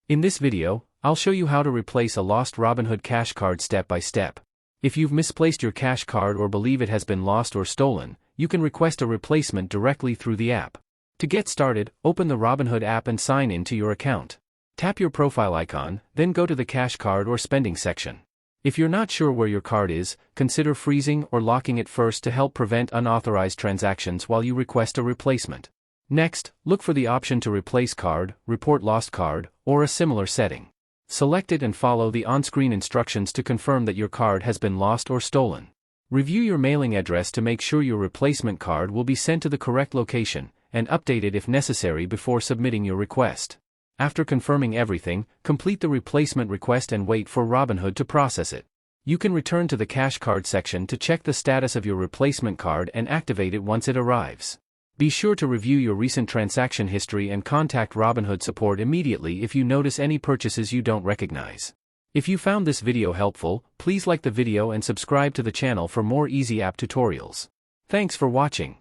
In this video, I'll show you how to replace a Lost Robinhood Cash Card step by step. If you've misplaced your cash card or believe it has been lost or stolen, you can request a replacement directly through the app. To get started, open the Robinhood app and sign in to your account. Tap your profile icon, then go to the cash card or spending section. If you're not sure where your card is, consider freezing or locking it first to help prevent unauthorized transactions while you request a replacement. Next, look for the option to replace card, report lost card, or a similar setting. Select it and follow the on-screen instructions to confirm that your card has been lost or stolen. Review your mailing address to make sure your replacement card will be sent to the correct location, and update it if necessary before submitting your request. After confirming everything, complete the replacement request and wait for Robinhood to process it. You can return to the cash card section to check the status of your replacement card and activate it once it arrives. Be sure to review your recent transaction history and contact Robinhood support immediately if you notice any purchases you don't recognize. If you found this video helpful, please like the video and subscribe to the channel for more easy app tutorials. Thanks for watching.